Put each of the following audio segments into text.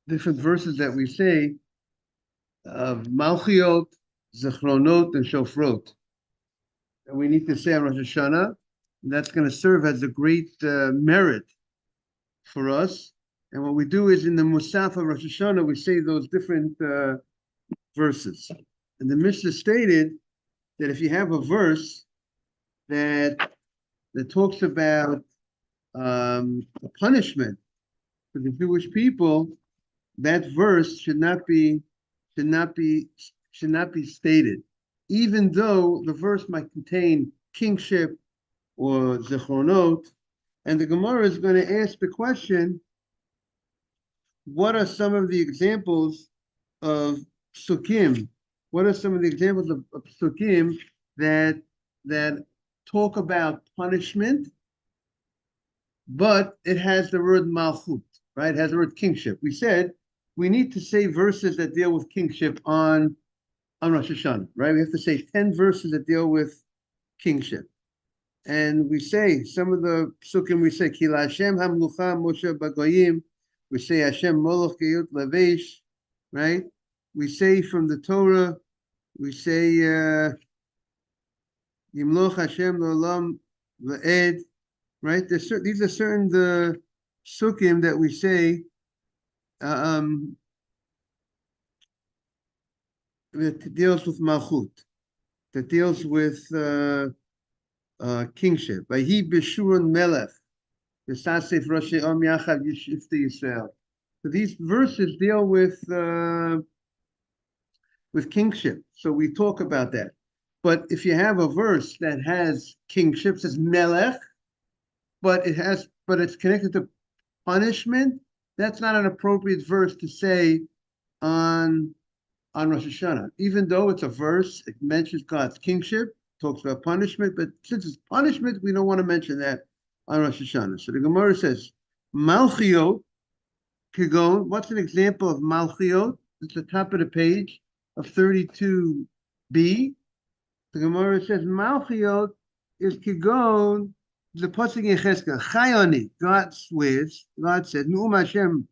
different verses that we say of Malchiot, Zechronot, and Shofrot. And we need to say on Rosh Hashanah. And that's going to serve as a great merit for us. And what we do is in the Musaf of Rosh Hashanah, we say those different verses. And the Mishnah stated that if you have a verse that talks about a punishment for the Jewish people, that verse should not be should not be stated, even though the verse might contain kingship or zechronot. And the Gemara is going to ask the question: what are some of the examples of psukim? What are some of the examples of psukim that that talk about punishment, but it has the word malchut, right? It has the word kingship. We said we need to say verses that deal with kingship on Rosh Hashanah, right? We have to say 10 verses that deal with kingship. And we say some of the psukim, we say, Ki la Hashem hamlucha Moshe bagoyim. We say Hashem moloch geyut lavesh, right? We say from the Torah, we say Yimloch Hashem L'olam V'ed, right? These are certain the psukim that we say that deals with malchut, that deals with kingship. Vayhi b'shurun melech, v'sasef Roshei Om Yachad Yishifte Yisrael. So these verses deal with kingship. So we talk about that. But if you have a verse that has kingship, says melech, but it's connected to punishment, that's not an appropriate verse to say on Rosh Hashanah. Even though it's a verse, it mentions God's kingship, talks about punishment, but since it's punishment, we don't want to mention that on Rosh Hashanah. So the Gemara says, Malchiot, Kigon, what's an example of Malchiot? It's the top of the page of 32b. The Gemara says, Malchiot is Kigon, the Pasuk in Cheskel, Chayoni, God swears, God said, Nu'um Hashem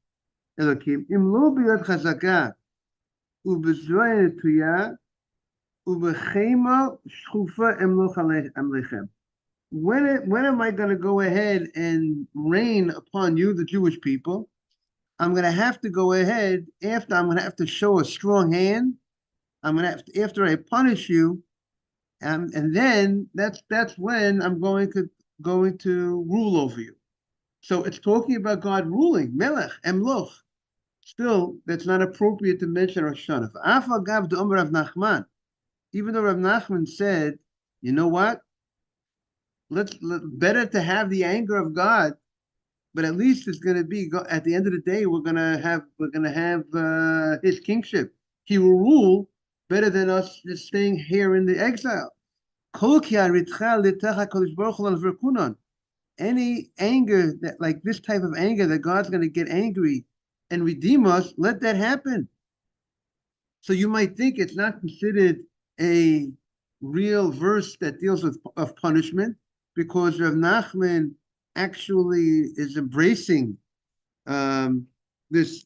Elokim, Im lo b'yod chazakah, ubezroya netuya, ubechema shchufa emloch amlechem. When am I going to go ahead and rain upon you, the Jewish people? I'm going to have to go ahead after I'm going to have to show a strong hand. I'm going to have to, after I punish you, and then that's when I'm going to rule over you. So it's talking about God ruling, melech, emloch. Still, that's not appropriate to mention Rosh Hashanah. Even though Rav Nachman said, you know what? Better to have the anger of God, but at least it's going to be at the end of the day we're going to have His kingship. He will rule better than us just staying here in the exile. Any anger that like this type of anger that God's going to get angry and redeem us, let that happen. So you might think it's not considered a real verse that deals with of punishment because Rav Nachman actually is embracing this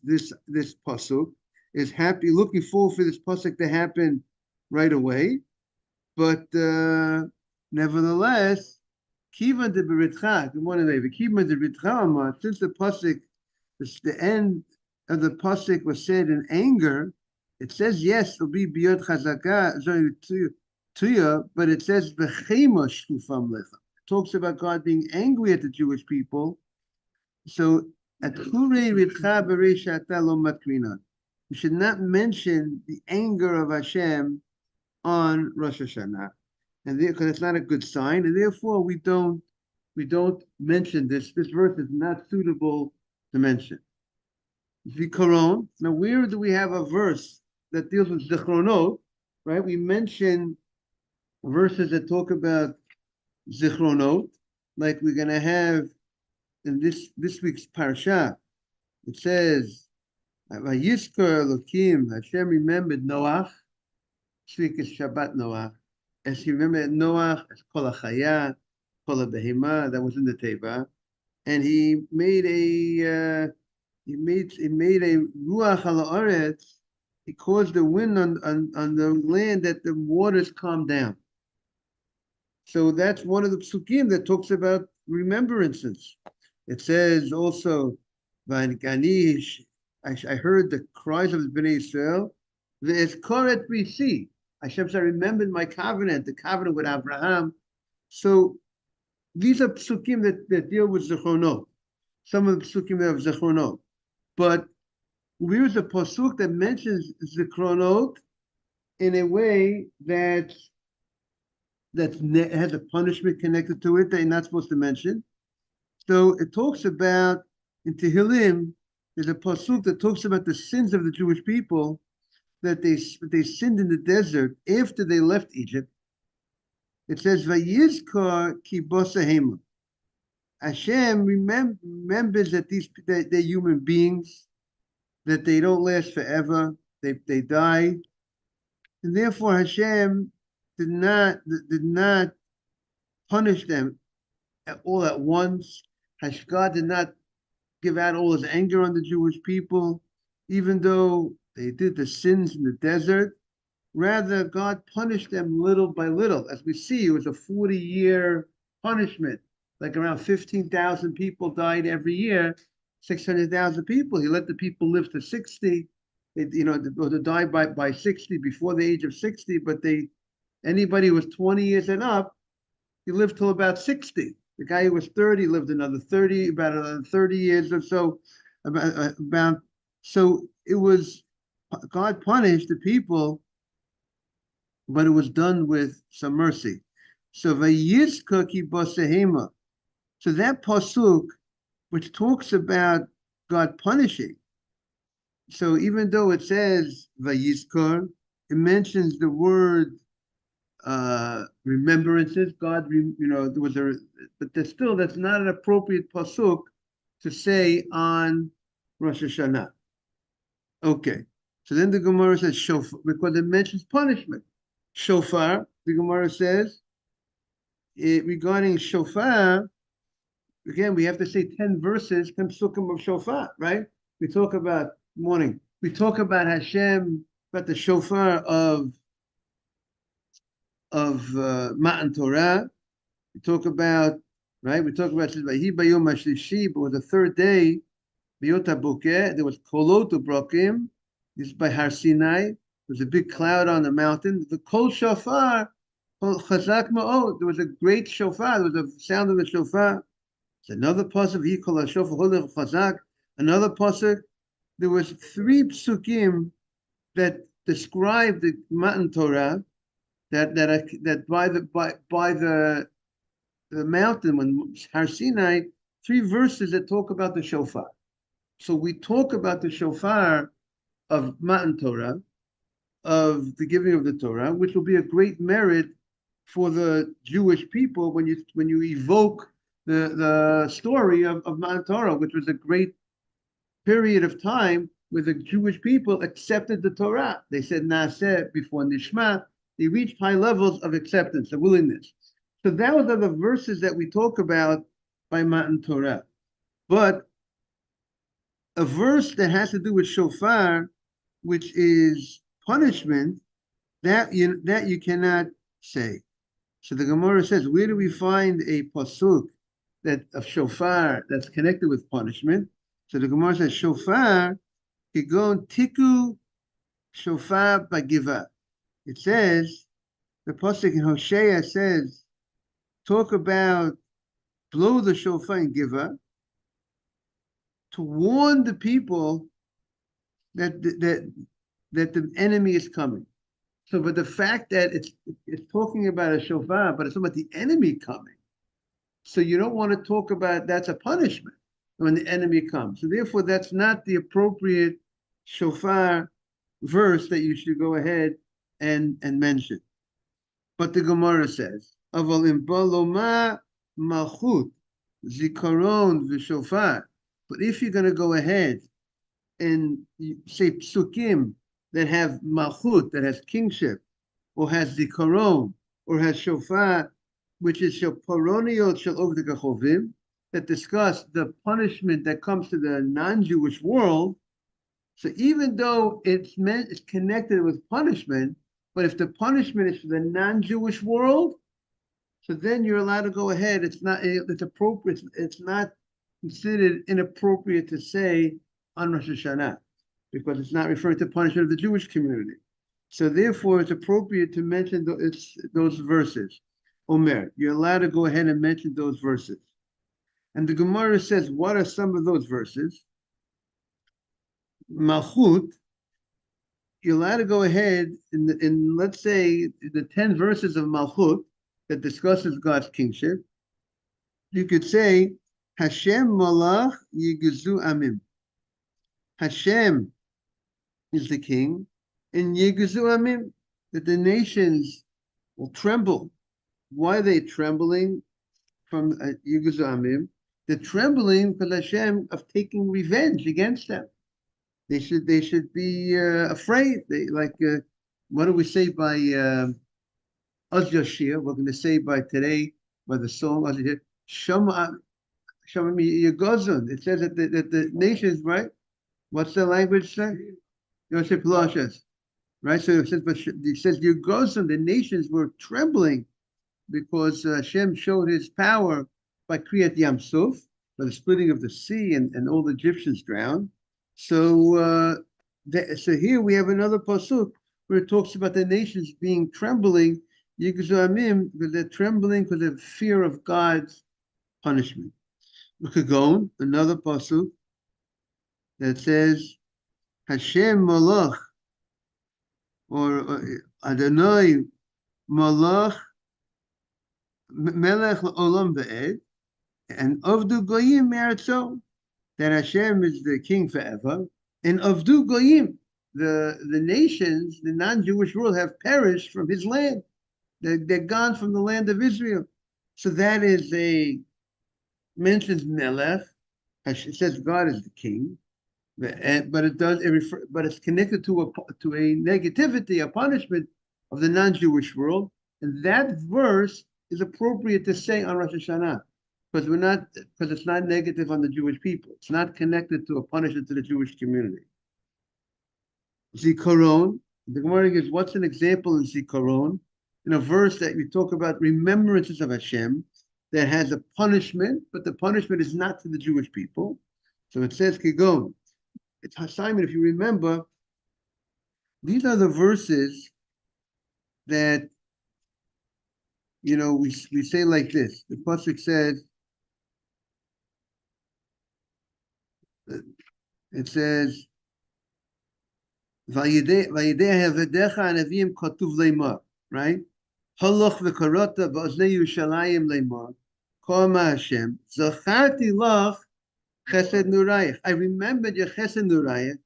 pasuk, is happy, looking forward for this pasuk to happen right away. But nevertheless, kivan de beritcha, good morning, David. Kivan de beritcha, since the pasuk, the end of the pasuk was said in anger, it says yes, it'll be biyot chazaka tuya, but it says b'chema shtufam lecha. It talks about God being angry at the Jewish people. So at Chure Ritcha Bereshata Lo Makrina, we should not mention the anger of Hashem on Rosh Hashanah, and because it's not a good sign, and therefore we don't mention this. This verse is not suitable to mention. Zikaron. Now, where do we have a verse that deals with Zichronot? Right, we mention verses that talk about Zichronot, like we're going to have in this week's parsha. It says, "Vayiskor Elokim, Hashem remembered Noach." This week is Shabbat Noach. As he remembered Noach, as Kol HaChaya, Kol HaBehema, that was in the Teva, and he made He made a ruach al haaretz. He caused the wind on the land that the waters calm down. So that's one of the psukim that talks about remembrances. It says also, "V'anish." I heard the cries of the Bnei Israel. Ve'ezkoret brisi. Hashem said, "I remembered my covenant, the covenant with Abraham." So these are psukim that deal with zechronot. Some of the psukim have zechronot, but here's a pasuk that mentions zechronot in a way that has a punishment connected to it that you're not supposed to mention. So it talks about in Tehillim. There's a pasuk that talks about the sins of the Jewish people that they sinned in the desert after they left Egypt. It says, "Vayizkar ki bosahema." Hashem remembers that they're human beings, that they don't last forever. They die, and therefore Hashem did not punish them all at once. God did not give out all his anger on the Jewish people, even though they did the sins in the desert. Rather, God punished them little by little. As we see, it was a 40-year punishment. Like around 15,000 people died every year, 600,000 people. He let the people live to 60, or to die by 60 before the age of 60, but anybody who was 20 years and up, he lived till about 60. The guy who was 30 lived another 30, about another 30 years or so. So it was, God punished the people, but it was done with some mercy. So vayizka ki bosehema. So that pasuk, which talks about God punishing, so even though it says vayizkar, it mentions the word remembrances. God, there was but that's not an appropriate pasuk to say on Rosh Hashanah. Okay, so then the Gemara says shofar because it mentions punishment. Shofar, the Gemara says, regarding shofar, again, we have to say 10 verses, 10 psukim of shofar, right? We talk about, morning, we talk about Hashem, about the shofar of Matan Torah. We talk about, right? We talk about, Vahi bayom hashlishi, but was the third day, Biyot HaBokeh, there was kolot ubrokim, this is by Har Sinai. There was a big cloud on the mountain. The kol shofar, chazak ma'od. There was a great shofar. There was a sound of the shofar. It's another pasuk. He called a shofar chazak. Another pasuk. There was 3 psukim that describe the Matan Torah that by the mountain when Har Sinai. 3 verses that talk about the shofar. So we talk about the shofar of Matan Torah, of the giving of the Torah, which will be a great merit for the Jewish people when you evoke the story of Matan Torah, which was a great period of time where the Jewish people accepted the Torah. They said Naaseh before Nishma. They reached high levels of acceptance, of willingness. So those are the verses that we talk about by Matan Torah. But a verse that has to do with shofar, which is punishment, that you cannot say. So the Gemara says, where do we find a pasuk of shofar that's connected with punishment? So the Gemara says, shofar kigon tiku shofar bagiva. It says, the pasuk in Hosea says, talk about blow the shofar in Giva to warn the people that the enemy is coming. So, but the fact that it's talking about a shofar, but it's talking about the enemy coming. So you don't want to talk about that's a punishment when the enemy comes. So therefore, that's not the appropriate shofar verse that you should go ahead and mention. But the Gemara says, "Aval im baloma malchut zikaron v'shofar." But if you're going to go ahead and say psukim that have malchut, that has kingship, or has zikaron, or has shofar, which is shel paroniot shel ovdei kachovim, that discuss the punishment that comes to the non-Jewish world. So even though it's connected with punishment, but if the punishment is for the non-Jewish world, so then you're allowed to go ahead. It's appropriate. It's not considered inappropriate to say on Rosh Hashanah because it's not referring to punishment of the Jewish community. So therefore, it's appropriate to mention those verses. Omer, you're allowed to go ahead and mention those verses. And the Gemara says, what are some of those verses? Malchut, you're allowed to go ahead in let's say the 10 verses of Malchut that discusses God's kingship. You could say Hashem Malach Yigazu Amim. Hashem is the king, and Yigazu Amim, that the nations will tremble. Why are they trembling from Yigazu Amim? They're trembling because Hashem of taking revenge against them. They should be afraid. What do we say by Az Yashir? We're going to say by today, by the song Az Yashir, Shama Yagozun. It says that the nations, right? What's the language say? Yosef Ploshas, right? So it says Yagozun. The nations were trembling because Hashem showed His power by Kriyat Yam Suf, by the splitting of the sea, and all the Egyptians drowned. So here we have another pasuk where it talks about the nations being trembling, Yigazu Amim, because they're trembling because of fear of God's punishment. We could go on another pasuk that says Hashem Malach or Adonai Malach Melech Olam Ve'ed and Avdu Goyim Me'aretzo, that Hashem is the king forever, and Avdu Goyim, the nations, the non-Jewish world have perished from His land. They're gone from the land of Israel. So that mentions Melech. It says God is the king, but it's connected to a negativity, a punishment of the non-Jewish world, and that verse is appropriate to say on Rosh Hashanah. Because it's not negative on the Jewish people. It's not connected to a punishment to the Jewish community. Zikaron, the Gemara gives what's an example in Zikaron? In a verse that we talk about remembrances of Hashem that has a punishment, but the punishment is not to the Jewish people. So it says Kigon. It's Simon, if you remember, these are the verses that we say like this. The pasuk says, it says, right? Halach v'karota ba'oznei Yerushalayim leimar, Kama Hashem, Zacharti lach chesed nurayich. I remembered your chesed nurayich,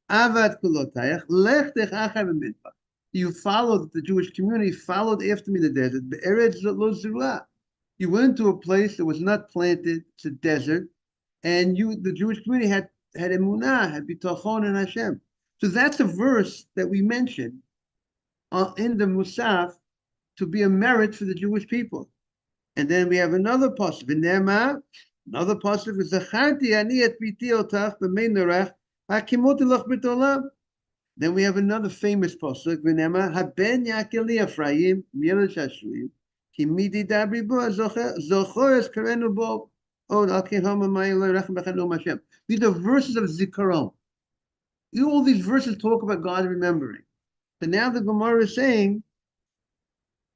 avad kulotayich, lech dech achar b'midbar. You followed, the Jewish community followed after me in the desert. Be'eretz lo zirah. You went to a place that was not planted, it's a desert, and the Jewish community had emunah, had bitachon in Hashem. So that's a verse that we mentioned in the Musaf to be a merit for the Jewish people. And then we have another pasuk, another pasuk is Zacharti ani et biti otach b'mei norach hakimoti lach b'tolam. Then we have another famous pasuk, v'nema haben yakeli Ephraim mielash hashuyim ki midi dabri bo zochor es karenu bo. These are verses of Zikaron. All these verses talk about God remembering. But now the Gemara is saying,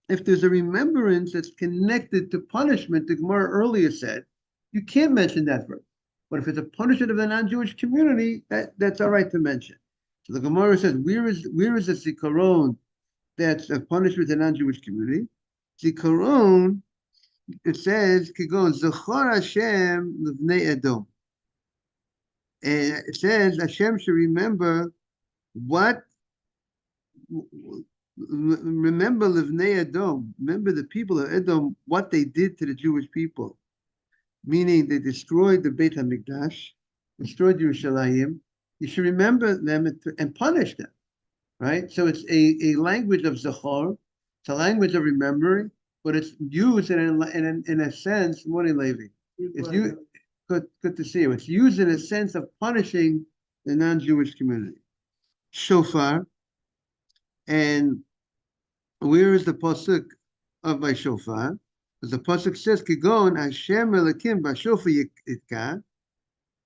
if there's a remembrance that's connected to punishment, the Gemara earlier said, you can't mention that verse. But if it's a punishment of the non-Jewish community, that's all right to mention. So the Gemara says, where is the Zikaron that's a punishment to the non-Jewish community? Zikaron, it says, Kigon, Zachar Hashem Livnei Edom. And it says Hashem should remember remember Livnei Edom, remember the people of Edom, what they did to the Jewish people. Meaning they destroyed the Beit HaMikdash, destroyed Yerushalayim. You should remember them and punish them, right? So it's a language of Zachar, it's a language of remembering, but it's used in a sense, Mori Levi. It's you. Good to see you. It's used in a sense of punishing the non-Jewish community. Shofar, and where is the pasuk of my shofar? Because the pasuk says, "Kigon Hashem Elokim b'shofar yitka."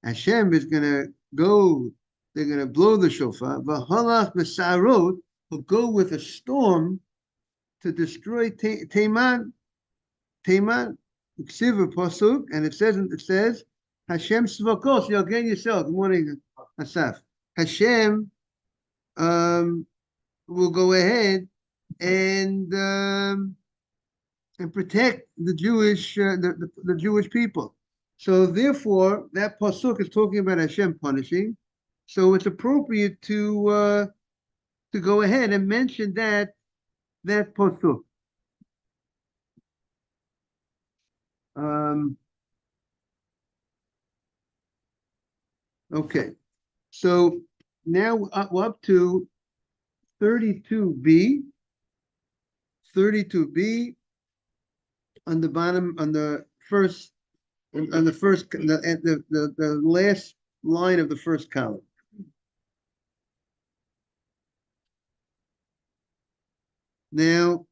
Hashem is gonna go. They're gonna blow the shofar. V'halach b'sarot, will go with a storm to destroy Teman. Teman, Ksiva pasuk, and it says Hashem Svakos. You'll gain yourself. Good morning, Asaf. Hashem will go ahead and protect the Jewish people. So therefore, that pasuk is talking about Hashem punishing. So it's appropriate to go ahead and mention that pasuk. Okay, so now we're up to 32b. 32b on the bottom, on the last line of the first column. Now,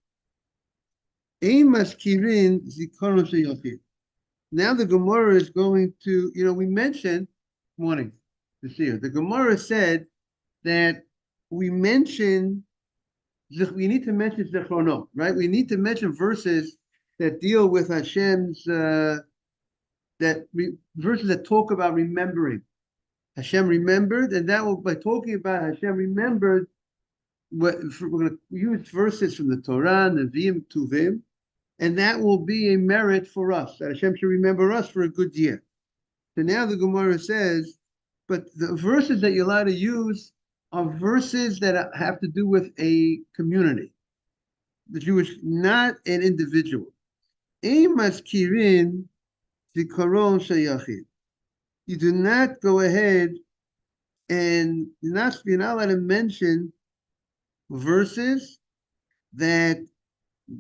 maskirin zikaron sheyachid. Now the Gemara is going to, we mentioned, morning, this year, the Gemara said that we need to mention Zechrono, right? We need to mention verses that deal with Hashem's, verses that talk about remembering. Hashem remembered, and that will, by talking about Hashem remembered, we're going to use verses from the Torah, Nevi'im, Tuvim, and that will be a merit for us, that Hashem should remember us for a good year. So now the Gemara says, but the verses that you're allowed to use are verses that have to do with a community, the Jewish, not an individual. Maskirin zikaron sheyachid. You do not go ahead and you're not allowed to mention verses that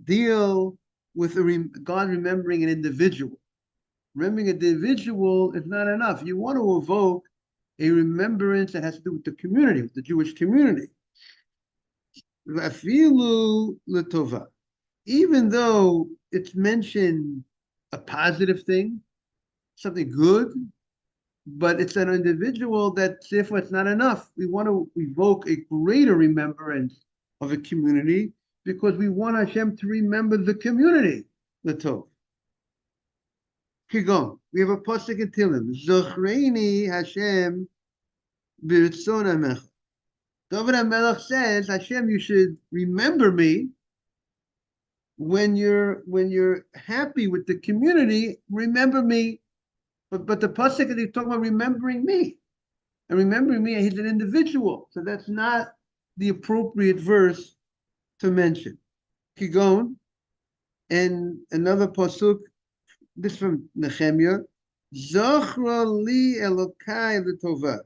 deal with God remembering an individual. Remembering an individual is not enough. You want to evoke a remembrance that has to do with the community, with the Jewish community. Afilu l'tova. Even though it's mentioned a positive thing, something good, but it's an individual that therefore it's not enough. We want to evoke a greater remembrance of a community because we want Hashem to remember the community, the Tov. Kigon, we have a pasuk in Tehillim. Zochreini Hashem b'ritzon hamelech. David HaMelech says, Hashem, you should remember me when you're happy with the community. Remember me, but the pasuk is talking about remembering me, and remembering me, he's an individual, so that's not the appropriate verse to mention. Kigon, and another pasuk. This from Nehemiah. Zachra li Elokai l'tova.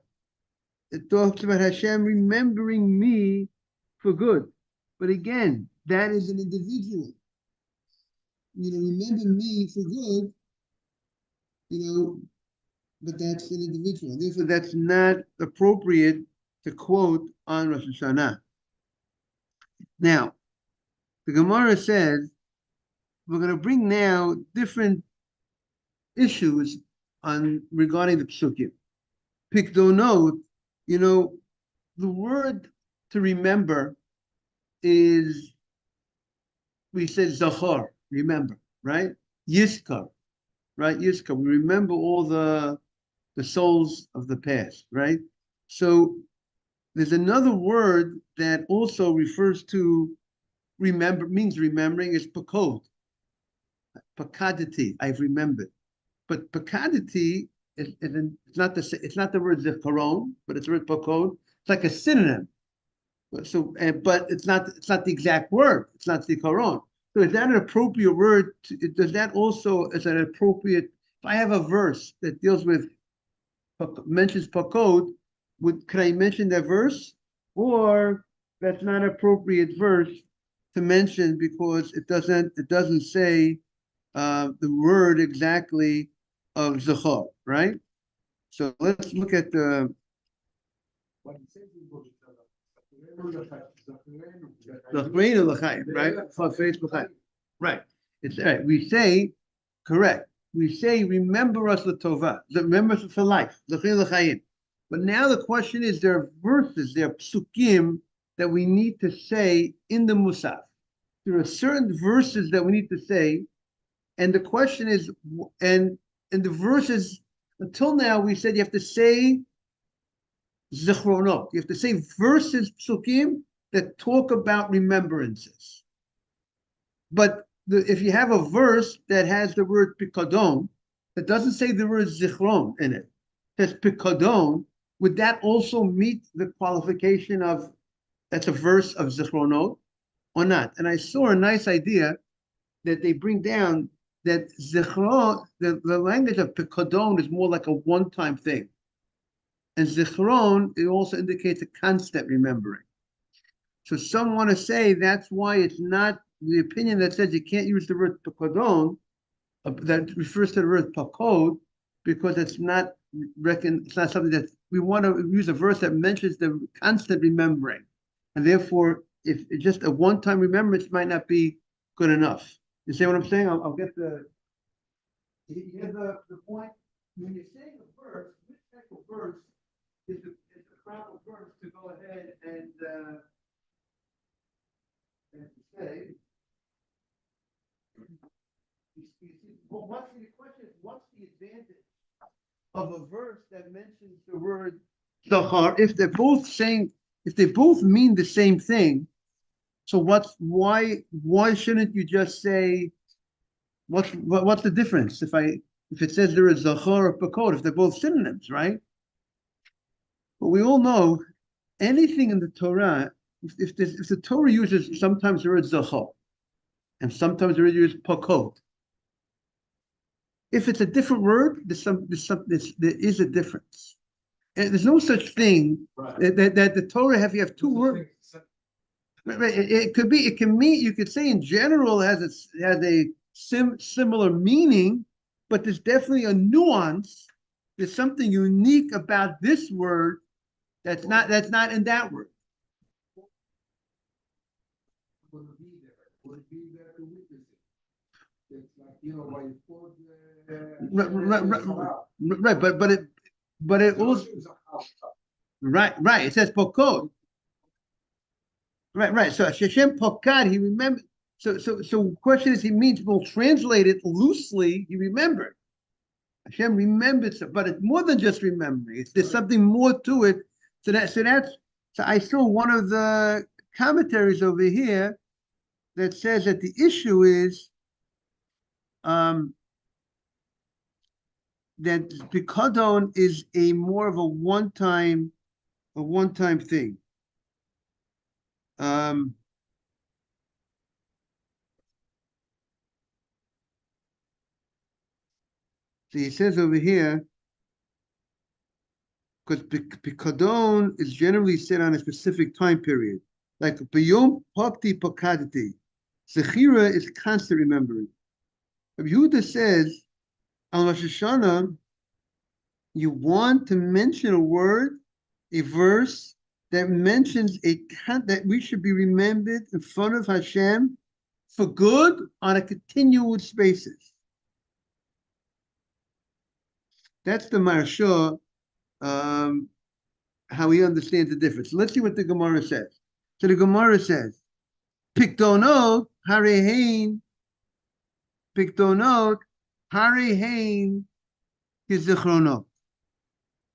It talks about Hashem remembering me for good. But again, that is an individual. Remember me for good, but that's an individual. Therefore, that's not appropriate to quote on Rosh Hashanah. Now, the Gemara says, we're going to bring now different issues regarding the psukim. Pikdonot, the word to remember is, we said zachar, remember, right? Yizkar, right? Yizkar, we remember all the souls of the past, right? So there's another word that also refers to remember, means remembering, is pakod. Pakaditi, I've remembered. But pakaditi it's not the word zikaron, but it's the word pakod. It's like a synonym. So, but it's not the exact word. It's not zikaron. So is that an appropriate word? Does that also is an appropriate? If I have a verse that deals with mentions pakod, could I mention that verse, or that's not an appropriate verse to mention because it doesn't say the word exactly of Zachor, right? So let's look at the L'chreinu l'chaim, right? Chafetz b'chaim. Right. It's right. We say, correct. We say, remember us l'tova. Remember us for life. L'chreinu l'chaim. But now the question is, there are verses, there are psukim that we need to say in the Musaf. There are certain verses that we need to say, and the question is, and the verses, until now, we said you have to say zichronot. You have to say verses, psukim, that talk about remembrances. But if you have a verse that has the word pikadon, that doesn't say the word zichron in it, it says pikadon, would that also meet the qualification of that's a verse of zichronot or not? And I saw a nice idea that they bring down that zichron, the language of pikadon is more like a one-time thing. And zichron, it also indicates a constant remembering. So some want to say that's why it's not the opinion that says you can't use the word pikadon, that refers to the word pakod, because it's not it's not something that we want to use a verse that mentions the constant remembering. And therefore, if it's just a one-time remembrance might not be good enough. You see what I'm saying? I'll get you get the point? When you're saying a verse, which type of verse is the proper verse to go ahead and to say? Well, the question is, what's the advantage of a verse that mentions the word Zachar if they're both saying, if they both mean the same thing? So why shouldn't you just say what's the difference if it says there is Zachar or Pakod, if they're both synonyms, right? But we all know anything in the Torah, if the Torah uses sometimes the word Zachar and sometimes the word uses Pakod. If it's a different word, there is a difference. And there's no such thing that the Torah you have two words. It could be, it can mean, you could say in general it has a similar meaning, but there's definitely a nuance. There's something unique about this word that's not in that word. Would it be there to witness it? It's like, why you put right, but it also right. It says pokod. Right. So Hashem pokad, he remembered. So question is, he means, we'll translate it loosely. He remembered. Hashem remembered, but it's more than just remembering. There's something more to it. So I saw one of the commentaries over here that says that the issue is that pikadon is a more of a one-time thing. So he says over here, because pikadon is generally said on a specific time period, like b'yom pakti pakadati. Zechira is constant remembering. Rabbi Yehuda says on Rosh Hashana, you want to mention a word, a verse that mentions that we should be remembered in front of Hashem for good on a continuous basis. That's the Maharsha, how he understands the difference. Let's see what the Gemara says. So the Gemara says, Pikdonot harehein, Pikdonot harehein kizichronot.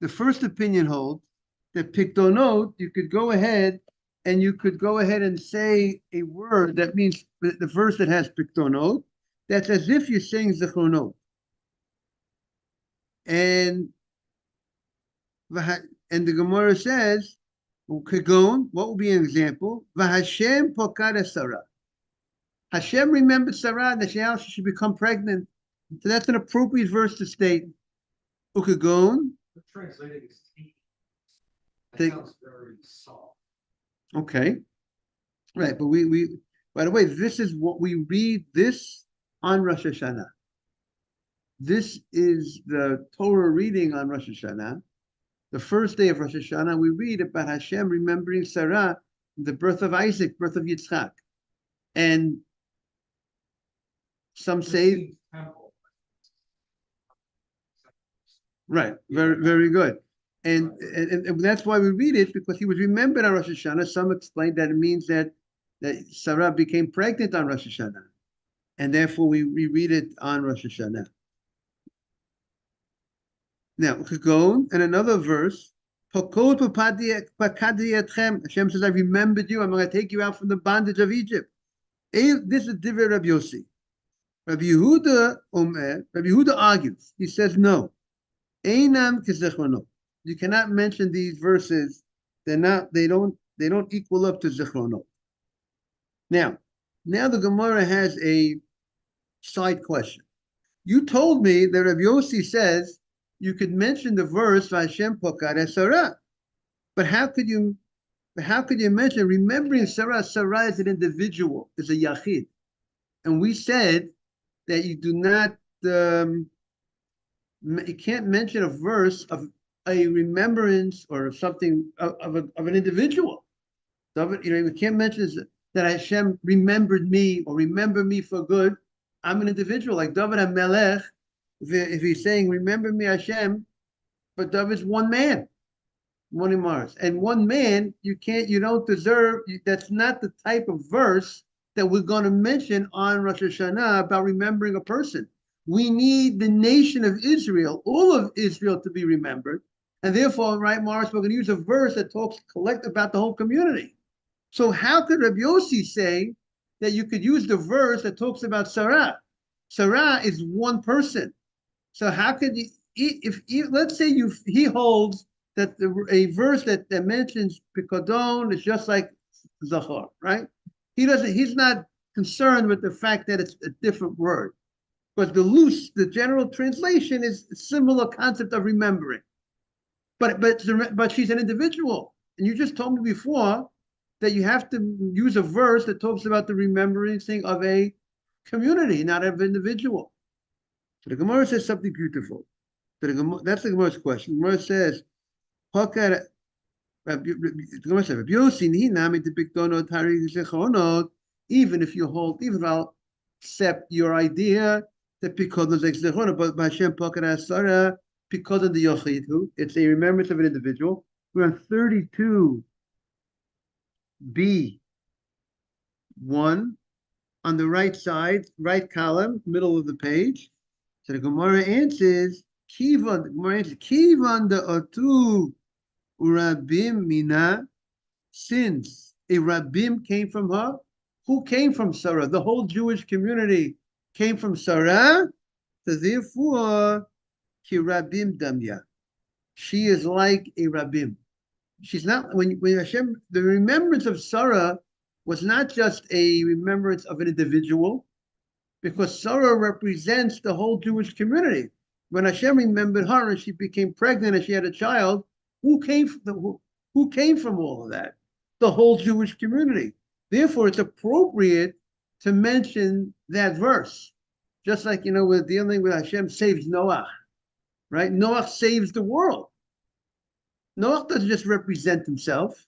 The first opinion holds that Pikdonot, you could go ahead and say a word that means the verse that has Pikdonot, that's as if you're saying Zichronot. And the Gemara says, Kagon, what would be an example? V'Hashem pokad Sarah. Hashem remembered Sarah that she should become pregnant. So that's an appropriate verse to state. Ukagon. Translating is that sounds very soft. Okay. Right, but by the way, this is what we read this on Rosh Hashana. This is the Torah reading on Rosh Hashanah. The first day of Rosh Hashanah, we read about Hashem remembering Sarah, the birth of Isaac, birth of Yitzchak. And some say, right, very, very good. And that's why we read it, because he was remembered on Rosh Hashanah. Some explain that it means that Sarah became pregnant on Rosh Hashanah. And therefore we read it on Rosh Hashanah. Now, Chagon, and another verse, Hashem says, I remembered you, I'm going to take you out from the bondage of Egypt. This is Divrei Rabbi Yossi. Rabbi Yehuda argues. He says, no. Einam k'zechronot. You cannot mention these verses. They don't equal up to zechronot. Now the Gemara has a side question. You told me that Rabbi Yossi says you could mention the verse Vashem Pokar Sarah, but how could you mention remembering Sarah? Sarah is an individual, is a yachid, and we said that you do not, you can't mention a verse of a remembrance or something of an individual. You can't mention that Hashem remembered me or remember me for good. I'm an individual, like David HaMelech. If he's saying, remember me, Hashem, but David's one man, one Imars. And one man, you don't deserve, that's not the type of verse that we're going to mention on Rosh Hashanah about remembering a person. We need the nation of Israel, all of Israel, to be remembered. And therefore, right, Morris, we're going to use a verse that talks about the whole community. So how could Rabbi Yossi say that you could use the verse that talks about Sarah? Sarah is one person. So how could you, let's say he holds that a verse that mentions Pikodon is just like Zachar, right? He's not concerned with the fact that it's a different word. Because the general translation is a similar concept of remembering. But she's an individual. And you just told me before that you have to use a verse that talks about the remembering thing of a community, not of an individual. So the Gemara says something beautiful. That's the Gemara's question. The Gemara says, even if I'll accept your idea that because of the but Hashem Pakar Asara, because of the Yochid, it's a remembrance of an individual. We're on 32b1 on the right side, right column, middle of the page. So the Gemara answers, Kivan the Otu Urabim Mina, since a Rabim came from her. Who came from Sarah? The whole Jewish community came from Sarah. So therefore, Kirabim Damya. She is like a Rabim. She's not, when Hashem, the remembrance of Sarah was not just a remembrance of an individual, because Sarah represents the whole Jewish community. When Hashem remembered her and she became pregnant and she had a child, who came from all of that? The whole Jewish community. Therefore, it's appropriate to mention that verse. Just like, we're dealing with Hashem saves Noah, right? Noah saves the world. Noah doesn't just represent himself.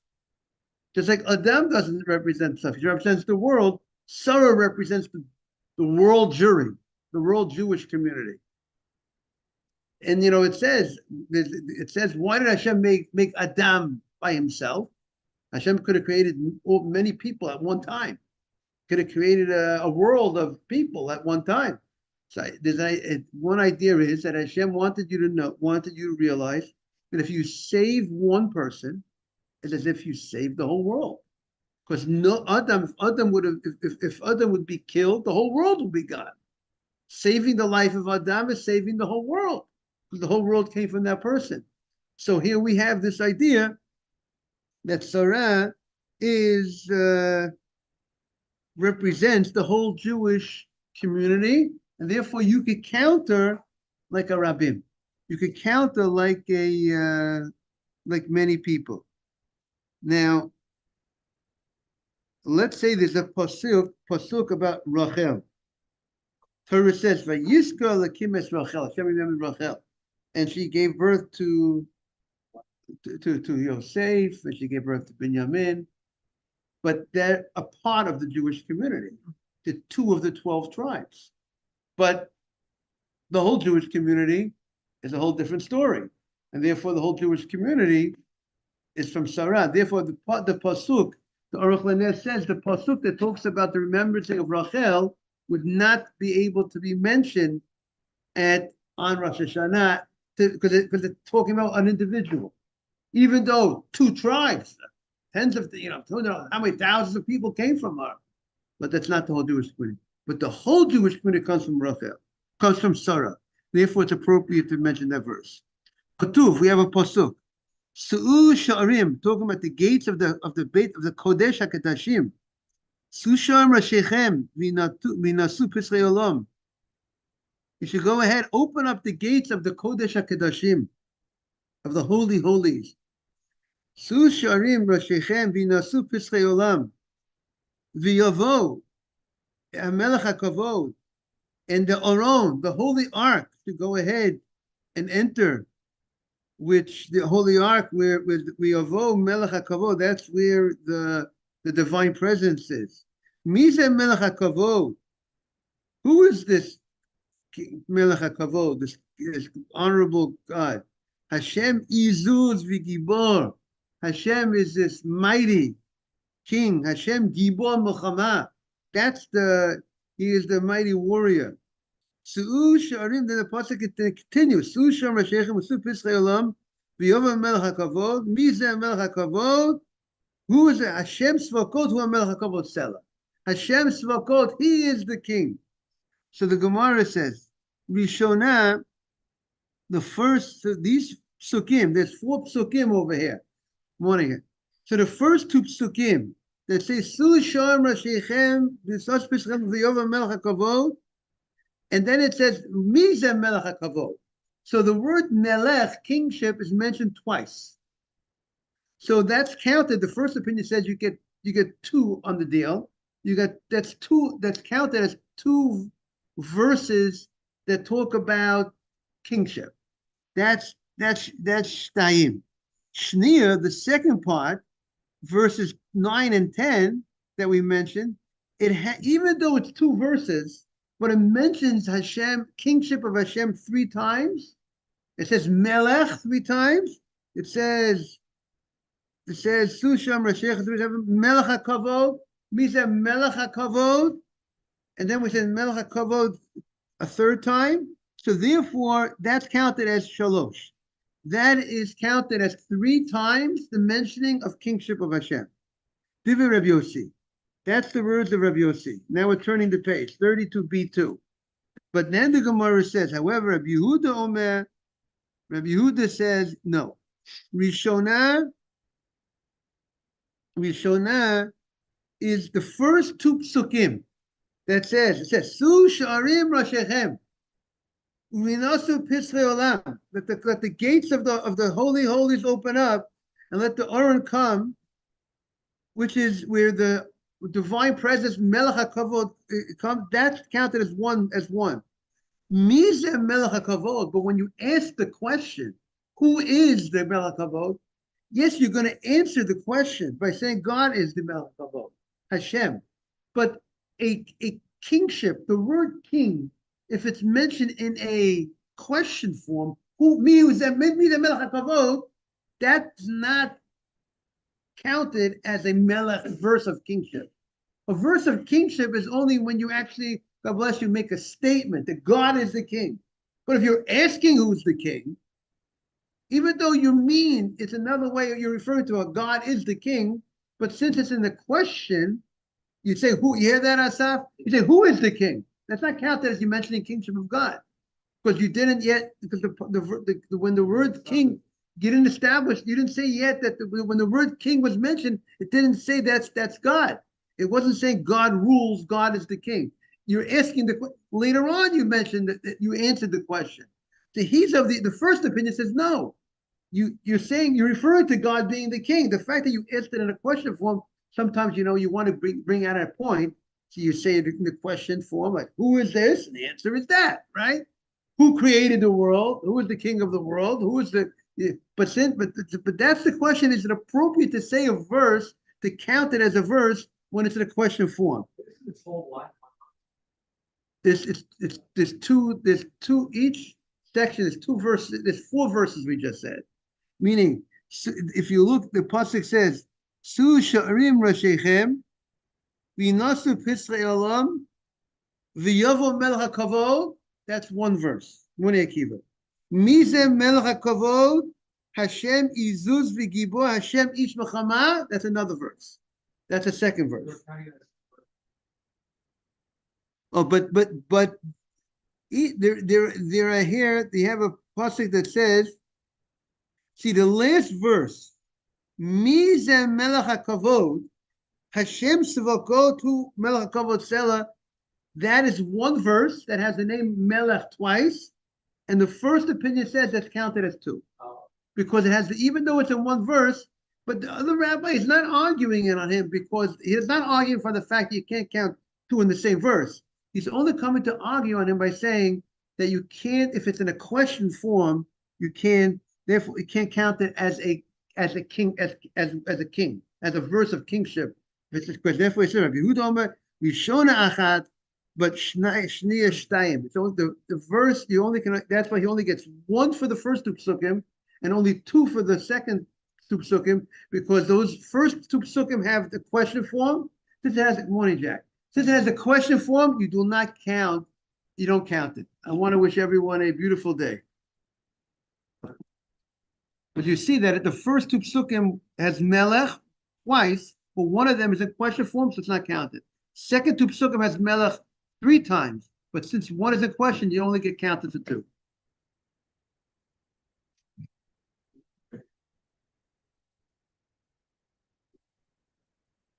Just like Adam doesn't represent himself. He represents the world. Sarah represents the world jury, the world Jewish community. And, it says, why did Hashem make Adam by himself? Hashem could have created many people at one time. Could have created a world of people at one time. So one idea is that Hashem wanted you to realize that if you save one person, it's as if you saved the whole world. Because if Adam would be killed, the whole world would be gone. Saving the life of Adam is saving the whole world, because the whole world came from that person. So here we have this idea that Sarah represents the whole Jewish community, and therefore you could counter like a Rabbim. You could counter like many people. Now, let's say there's a pasuk about Rachel. Torah says, "Vayiska lakimes Rachel." Hashem remembered Rachel, and she gave birth to Yosef, and she gave birth to Benjamin. But they're a part of the Jewish community, the 2 of the 12 tribes. But the whole Jewish community is a whole different story, and therefore the whole Jewish community is from Sarah. Therefore, the pasuk, the Aruch LaNer says, the pasuk that talks about the remembrancing of Rachel would not be able to be mentioned on Rosh Hashanah because it's talking about an individual, even though 2 tribes, tens of how many thousands of people came from her, but that's not the whole Jewish community. But the whole Jewish community comes from Rachel, comes from Sarah. Therefore, it's appropriate to mention that verse. Katuv, we have a pasuk. Su'u sha'arim, talking about the gates of the Beit of the Kodesh HaKadashim. Susham Rashechem minasu Pisrei Olam. You should go ahead, open up the gates of the Kodesh HaKadashim, of the Holy Holies. Su sha'arim Rashechem minasu Pisrei Olam. V'yavo HaMelech HaKavod, and the Aron, the Holy Ark, to go ahead and enter. Which the Holy Ark, where we avo Melech HaKavod, that's where the divine presence is. Mizeh Melech HaKavod. Who is this Melech HaKavod, this honorable God? Hashem Izuz v'Gibor. Hashem is this mighty king. Hashem Gibor Milchama. He is the mighty warrior. Su'u sha'arim, then the pasuk continues. Su'u sha'arim rashechem u'su pisrei olam v'yova melech hakavod. Mizeh melech hakavod. Who is it? Hashem Svakot, who melech hakavod sela. Hashem Svakot, he is the king. So the Gemara says, Rishonah, the first, so these psukim, there's 4 psukim over here. Morning here. So the first 2 psukim that say Su'u sha'arim rashechem v'su pisrei olam v'yova melech hakavod. And then it says, Mizeh Melech HaKavod. So the word Melech, kingship, is mentioned twice. So that's counted. The first opinion says you get 2 on the deal. That's counted as 2 verses that talk about kingship. That's Shtayim. Shnia, the second part, verses 9 and 10 that we mentioned, even though it's 2 verses, but it mentions Hashem, kingship of Hashem 3 times. It says Melech 3 times. It says Susham Rashech 3 times. Melech HaKavod. Mizeh Melech HaKavod. And then we said Melech HaKavod a 3rd time. So therefore, that's counted as Shalosh. That is counted as 3 times the mentioning of kingship of Hashem. Divrei Rabbi Yossi. That's the words of Rabbi Yossi. Now we're turning the page, 32b2. But then the Gemara says, however, Rabbi Yehuda says, no. Rishonah is the first 2 psukim that says, Su sha'arim rashechem, u'minasu pisrei olam, let the gates of the holy holies open up, and let the Aron come, which is where the divine presence, Melech HaKavod, that's counted as one. Mizeh Melech HaKavod, but when you ask the question, who is the Melech HaKavod? Yes, you're going to answer the question by saying God is the Melech HaKavod, Hashem. But a kingship, the word king, if it's mentioned in a question form, who is the Melech HaKavod, that's not counted as a melech verse of kingship. A verse of kingship is only when you actually, God bless you, make a statement that God is the king. But if you're asking who's the king, even though you mean it's another way you're referring to a God is the king, but since it's in the question, you say who. You hear that, Asaf? You say who is the king? That's not counted as you mentioning kingship of God, because you didn't yet. Because when the word king. You didn't establish, you didn't say yet that when the word king was mentioned, it didn't say that's God. It wasn't saying God rules, God is the king. You're asking later on you mentioned that you answered the question. So he's of the first opinion says no. You're referring to God being the king. The fact that you asked it in a question form, sometimes you want to bring out a point, So you say it in the question form, like, who is this? And the answer is that, right? Who created the world? Who is the king of the world? Who is but that's the question. Is it appropriate to say a verse, to count it as a verse when it's in a question form? This whole life. There's two, each section is two verses, there's four verses we just said. Meaning, if you look, the pasuk says, Su sha'arim rashechem, v'nasu pisrei olam, v'yavo melech hakavod. That's one verse, one akiva. Mizem melech hakavod, Hashem izuz v'gibor, Hashem ish mechama. That's another verse. That's a second verse. Oh, but there are here. They have a pasuk that says, see the last verse, Mizem melech hakavod, Hashem Savoko to Melech Kavod Sela. That is one verse that has the name Melech twice, and the first opinion says that's counted as two, because it has even though it's in one verse, but the other rabbi is not arguing it on him because he is not arguing for the fact that you can't count two in the same verse. He's only coming to argue on him by saying that you can't, if it's in a question form, you can't. Therefore, you can't count it as a king, as a king, as a verse of kingship. Therefore, he said, Yehuda Rishona Achat, but Shniya Shtayim. So the verse you only can. That's why he only gets one for the first two psukim and only two for the second two psukim, because those first two psukim have the question form. Since it has morning Jack. Since it has the question form, you do not count. You don't count it. I want to wish everyone a beautiful day. But you see that the first two psukim has melech twice, but one of them is in question form, so it's not counted. Second two psukim has melech three times, but since one is in question, you only get counted to two.